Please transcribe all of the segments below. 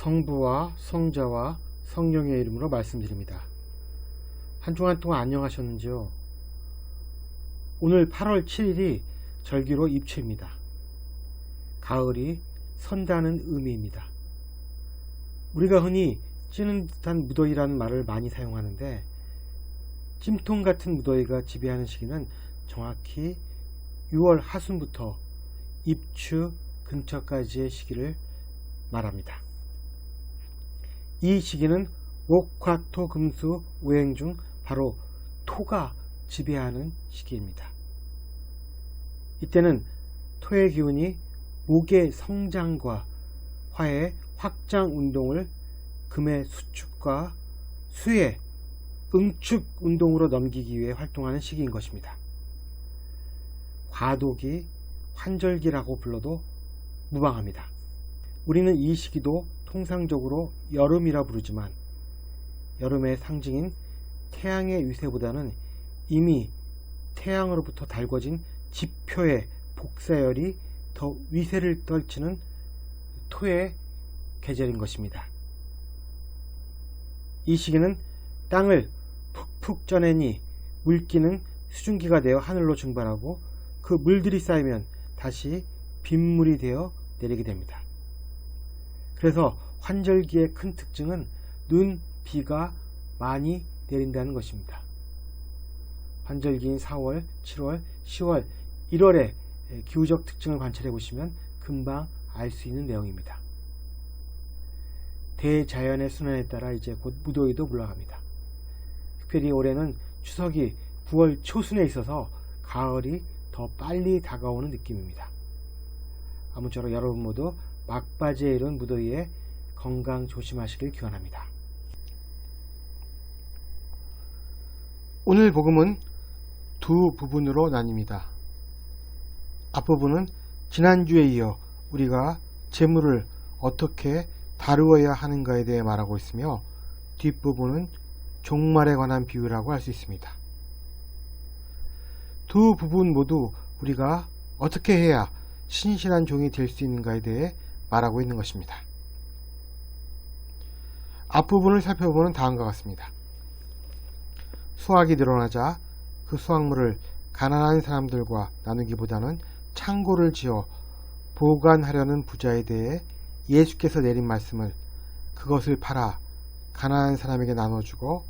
성부와 성자와 성령의 이름으로 말씀드립니다. 한 주간 동안 안녕하셨는지요? 오늘 8월 7일이 절기로 입추입니다. 가을이 선다는 의미입니다. 우리가 흔히 찌는 듯한 무더위라는 말을 많이 사용하는데 찜통 같은 무더위가 지배하는 시기는 정확히 6월 하순부터 입추 근처까지의 시기를 말합니다. 이 시기는 목화토금수 오행 중 바로 토가 지배하는 시기입니다. 이때는 토의 기운이 목의 성장과 화의 확장 운동을 금의 수축과 수의 응축 운동으로 넘기기 위해 활동하는 시기인 것입니다. 과도기, 환절기라고 불러도 무방합니다. 우리는 이 시기도 통상적으로 여름이라 부르지만 여름의 상징인 태양의 위세보다는 이미 태양으로부터 달궈진 지표의 복사열이 더 위세를 떨치는 토의 계절인 것입니다. 이 시기는 땅을 푹푹 쪄내니 물기는 수증기가 되어 하늘로 증발하고 그 물들이 쌓이면 다시 빗물이 되어 내리게 됩니다. 그래서 환절기의 큰 특징은 눈, 비가 많이 내린다는 것입니다. 환절기인 4월, 7월, 10월, 1월의 기후적 특징을 관찰해 보시면 금방 알 수 있는 내용입니다. 대자연의 순환에 따라 이제 곧 무더위도 물러갑니다. 특별히 올해는 추석이 9월 초순에 있어서 가을이 더 빨리 다가오는 느낌입니다. 아무쪼록 여러분 모두 막바지에 이른 무더위에 건강 조심하시길 기원합니다. 오늘 복음은 두 부분으로 나뉩니다. 앞부분은 지난주에 이어 우리가 재물을 어떻게 다루어야 하는가에 대해 말하고 있으며 뒷부분은 종말에 관한 비유라고 할 수 있습니다. 두 부분 모두 우리가 어떻게 해야 신실한 종이 될 수 있는가에 대해 말하고 있는 것입니다. 앞부분을 살펴보는 다음과 같습니다. 수확이 늘어나자 그 수확물을 가난한 사람들과 나누기보다는 창고를 지어 보관하려는 부자에 대해 예수께서 내린 말씀을 그것을 팔아 가난한 사람에게 나눠주고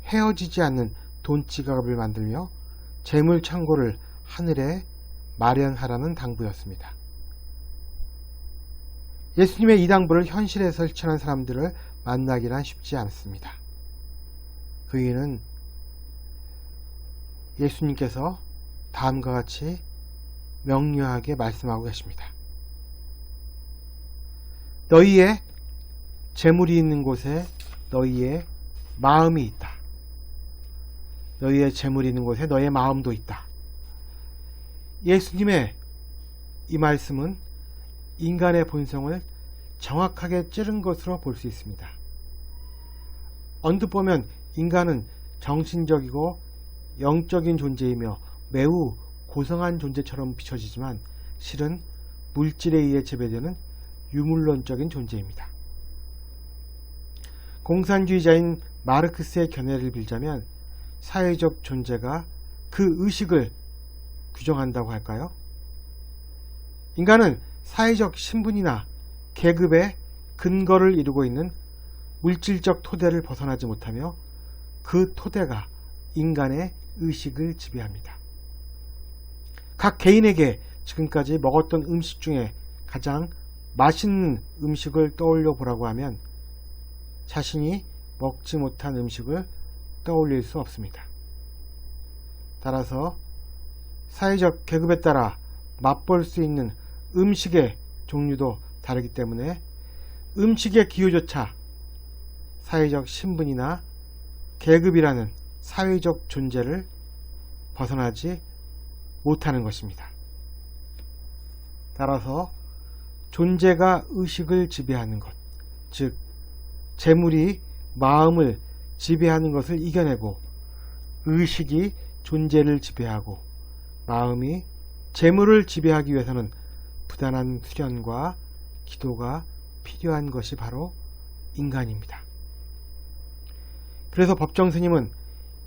헤어지지 않는 돈지갑을 만들며 재물 창고를 하늘에 마련하라는 당부였습니다. 예수님의 이 당부를 현실에 실천한 사람들을 만나기란 쉽지 않습니다. 그 이유는 예수님께서 다음과 같이 명료하게 말씀하고 계십니다. 너희의 재물이 있는 곳에 너희의 마음이 있다. 너희의 재물이 있는 곳에 너희의 마음도 있다. 예수님의 이 말씀은 인간의 본성을 정확하게 찌른 것으로 볼 수 있습니다. 언뜻 보면 인간은 정신적이고 영적인 존재이며 매우 고상한 존재처럼 비춰지지만 실은 물질에 의해 재배되는 유물론적인 존재입니다. 공산주의자인 마르크스의 견해를 빌자면 사회적 존재가 그 의식을 규정한다고 할까요? 인간은 사회적 신분이나 계급의 근거를 이루고 있는 물질적 토대를 벗어나지 못하며 그 토대가 인간의 의식을 지배합니다. 각 개인에게 지금까지 먹었던 음식 중에 가장 맛있는 음식을 떠올려 보라고 하면 자신이 먹지 못한 음식을 떠올릴 수 없습니다. 따라서 사회적 계급에 따라 맛볼 수 있는 음식의 종류도 다르기 때문에 음식의 기호조차 사회적 신분이나 계급이라는 사회적 존재를 벗어나지 못하는 것입니다. 따라서 존재가 의식을 지배하는 것, 즉 재물이 마음을 지배하는 것을 이겨내고 의식이 존재를 지배하고 마음이 재물을 지배하기 위해서는 부단한 수련과 기도가 필요한 것이 바로 인간입니다. 그래서 법정 스님은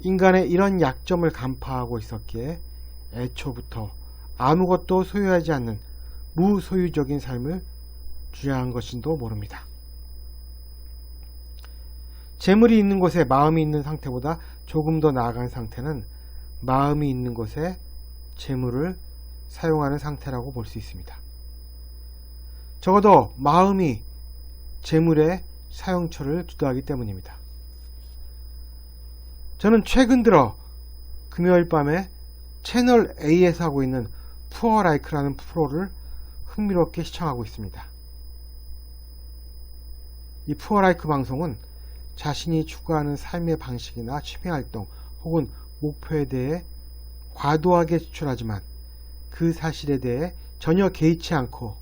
인간의 이런 약점을 간파하고 있었기에 애초부터 아무것도 소유하지 않는 무소유적인 삶을 주장한 것인도 모릅니다. 재물이 있는 곳에 마음이 있는 상태보다 조금 더 나아간 상태는 마음이 있는 곳에 재물을 사용하는 상태라고 볼 수 있습니다. 적어도 마음이 재물의 사용처를 주도하기 때문입니다. 저는 최근 들어 금요일 밤에 채널 A에서 하고 있는 푸어라이크라는 프로를 흥미롭게 시청하고 있습니다. 이 푸어라이크 방송은 자신이 추구하는 삶의 방식이나 취미활동 혹은 목표에 대해 과도하게 지출하지만 그 사실에 대해 전혀 개의치 않고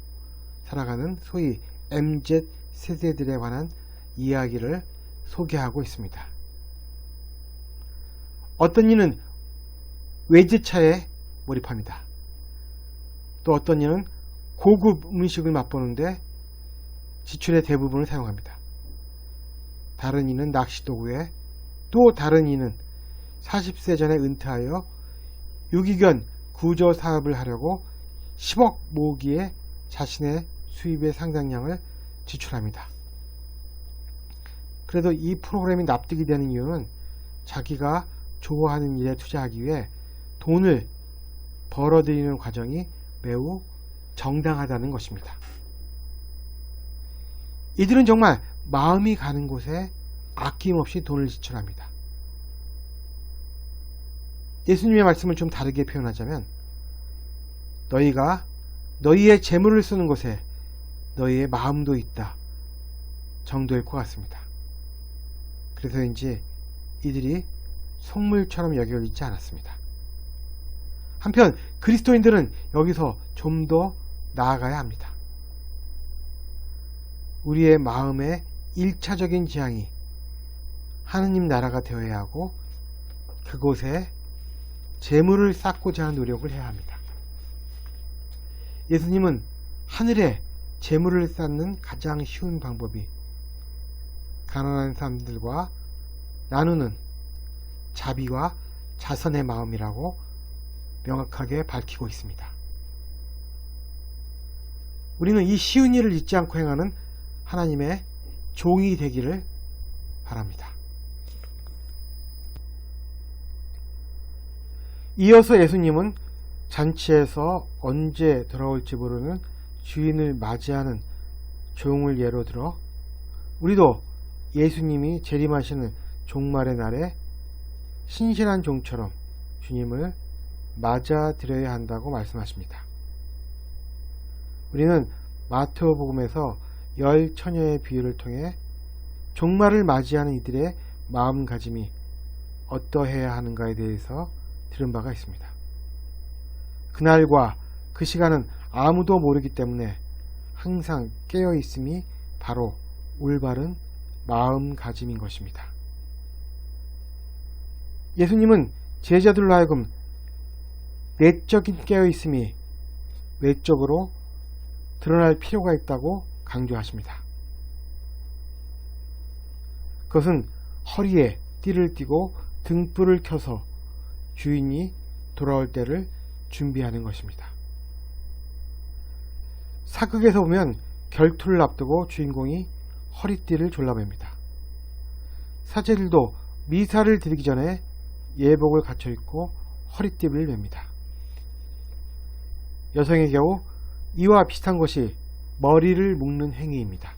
살아가는 소위 MZ 세대들에 관한 이야기를 소개하고 있습니다. 어떤 이는 외제차에 몰입합니다. 또 어떤 이는 고급 음식을 맛보는데 지출의 대부분을 사용합니다. 다른 이는 낚시도구에, 또 다른 이는 40세 전에 은퇴하여 유기견 구조 사업을 하려고 10억 모으기에 자신의 수입의 상당량을 지출합니다. 그래도 이 프로그램이 납득이 되는 이유는 자기가 좋아하는 일에 투자하기 위해 돈을 벌어들이는 과정이 매우 정당하다는 것입니다. 이들은 정말 마음이 가는 곳에 아낌없이 돈을 지출합니다. 예수님의 말씀을 좀 다르게 표현하자면 너희가 너희의 재물을 쓰는 곳에 너희의 마음도 있다 정도일 것 같습니다. 그래서인지 이들이 속물처럼 여겨지지 않았습니다. 한편 그리스도인들은 여기서 좀 더 나아가야 합니다. 우리의 마음의 1차적인 지향이 하느님 나라가 되어야 하고 그곳에 재물을 쌓고자 하는 노력을 해야 합니다. 예수님은 하늘에 재물을 쌓는 가장 쉬운 방법이 가난한 사람들과 나누는 자비와 자선의 마음이라고 명확하게 밝히고 있습니다. 우리는 이 쉬운 일을 잊지 않고 행하는 하나님의 종이 되기를 바랍니다. 이어서 예수님은 잔치에서 언제 돌아올지 모르는 주인을 맞이하는 종을 예로 들어 우리도 예수님이 재림하시는 종말의 날에 신실한 종처럼 주님을 맞아들여야 한다고 말씀하십니다. 우리는 마태복음에서 10처녀의 비유를 통해 종말을 맞이하는 이들의 마음가짐이 어떠해야 하는가에 대해서 들은 바가 있습니다. 그날과 그 시간은 아무도 모르기 때문에 항상 깨어있음이 바로 올바른 마음가짐인 것입니다. 예수님은 제자들로 하여금 내적인 깨어있음이 외적으로 드러날 필요가 있다고 강조하십니다. 그것은 허리에 띠를 띠고 등불을 켜서 주인이 돌아올 때를 준비하는 것입니다. 사극에서 보면 결투를 앞두고 주인공이 허리띠를 졸라맵니다. 사제들도 미사를 드리기 전에 예복을 갖춰 입고 허리띠를 맵니다. 여성의 경우 이와 비슷한 것이 머리를 묶는 행위입니다.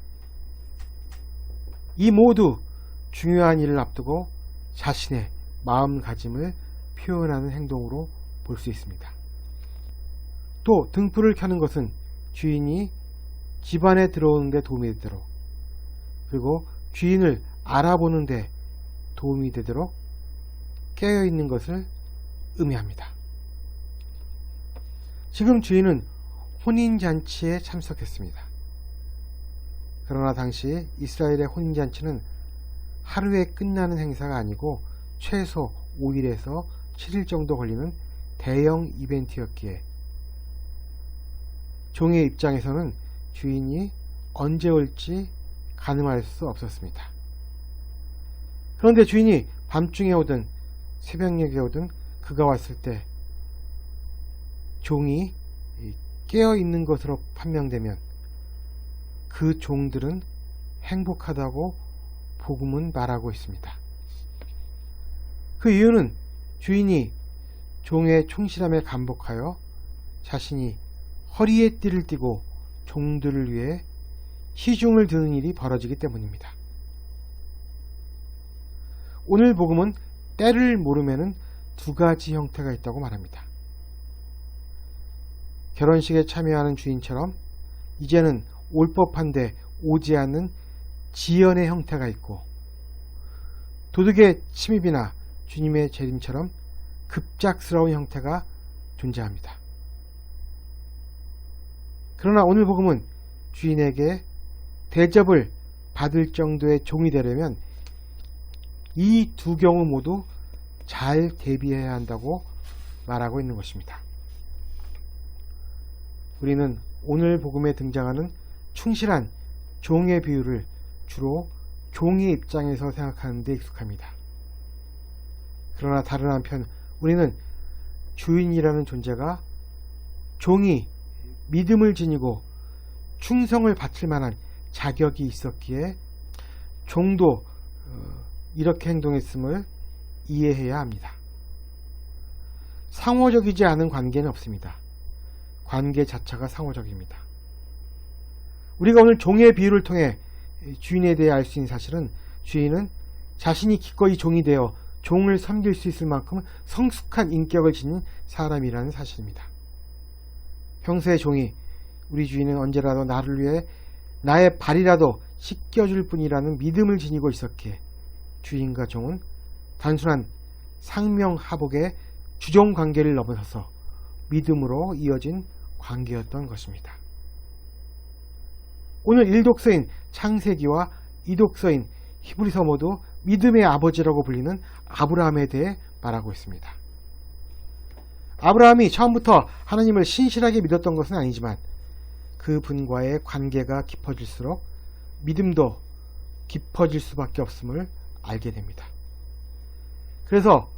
이 모두 중요한 일을 앞두고 자신의 마음가짐을 표현하는 행동으로 볼 수 있습니다. 또 등불을 켜는 것은 주인이 집안에 들어오는 데 도움이 되도록, 그리고 주인을 알아보는 데 도움이 되도록 깨어있는 것을 의미합니다. 지금 주인은 혼인잔치에 참석했습니다. 그러나 당시 이스라엘의 혼인잔치는 하루에 끝나는 행사가 아니고 최소 5일에서 7일 정도 걸리는 대형 이벤트였기에 종의 입장에서는 주인이 언제 올지 가늠할 수 없었습니다. 그런데 주인이 밤중에 오든 새벽녘에 오든 그가 왔을 때 종이 깨어있는 것으로 판명되면 그 종들은 행복하다고 복음은 말하고 있습니다. 그 이유는 주인이 종의 충실함에 감복하여 자신이 허리에 띠를 띠고 종들을 위해 시중을 드는 일이 벌어지기 때문입니다. 오늘 복음은 때를 모르면은 두 가지 형태가 있다고 말합니다. 결혼식에 참여하는 주인처럼 이제는 올 법한데 오지 않는 지연의 형태가 있고, 도둑의 침입이나 주님의 재림처럼 급작스러운 형태가 존재합니다. 그러나 오늘 복음은 주인에게 대접을 받을 정도의 종이 되려면 이 두 경우 모두 잘 대비해야 한다고 말하고 있는 것입니다. 우리는 오늘 복음에 등장하는 충실한 종의 비유를 주로 종의 입장에서 생각하는 데 익숙합니다. 그러나 다른 한편 우리는 주인이라는 존재가 종이 믿음을 지니고 충성을 바칠 만한 자격이 있었기에 종도 이렇게 행동했음을 이해해야 합니다. 상호적이지 않은 관계는 없습니다. 관계 자체가 상호적입니다. 우리가 오늘 종의 비유를 통해 주인에 대해 알 수 있는 사실은 주인은 자신이 기꺼이 종이 되어 종을 섬길 수 있을 만큼 성숙한 인격을 지닌 사람이라는 사실입니다. 평소에 종이 우리 주인은 언제라도 나를 위해 나의 발이라도 씻겨줄 뿐이라는 믿음을 지니고 있었기에 주인과 종은 단순한 상명하복의 주종 관계를 넘어서서 믿음으로 이어진 관계였던 것입니다. 오늘 1독서인 창세기와 2독서인 히브리서 모두 믿음의 아버지라고 불리는 아브라함에 대해 말하고 있습니다. 아브라함이 처음부터 하나님을 신실하게 믿었던 것은 아니지만 그분과의 관계가 깊어질수록 믿음도 깊어질 수밖에 없음을 알게 됩니다. 그래서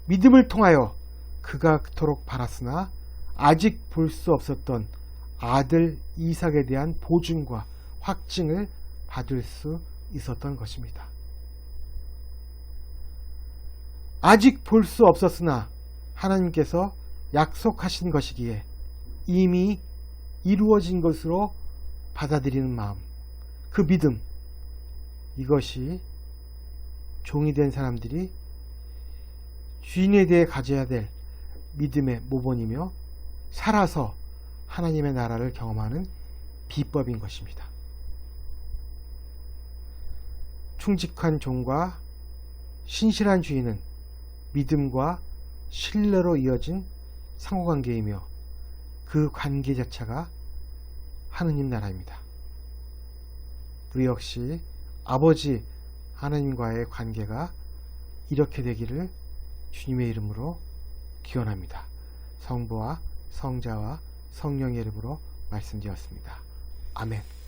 믿음을 통하여 그가 그토록 바랐으나 아직 볼 수 없었던 아들 이삭에 대한 보증과 확증을 받을 수 있었던 것입니다. 아직 볼 수 없었으나 하나님께서 약속하신 것이기에 이미 이루어진 것으로 받아들이는 마음, 그 믿음, 이것이 종이 된 사람들이 주인에 대해 가져야 될 믿음의 모본이며 살아서 하나님의 나라를 경험하는 비법인 것입니다. 충직한 종과 신실한 주인은 믿음과 신뢰로 이어진 상호관계이며 그 관계 자체가 하느님 나라입니다. 우리 역시 아버지 하나님과의 관계가 이렇게 되기를 주님의 이름으로 기원합니다. 성부와 성자와 성령의 이름으로 말씀드렸습니다. 아멘.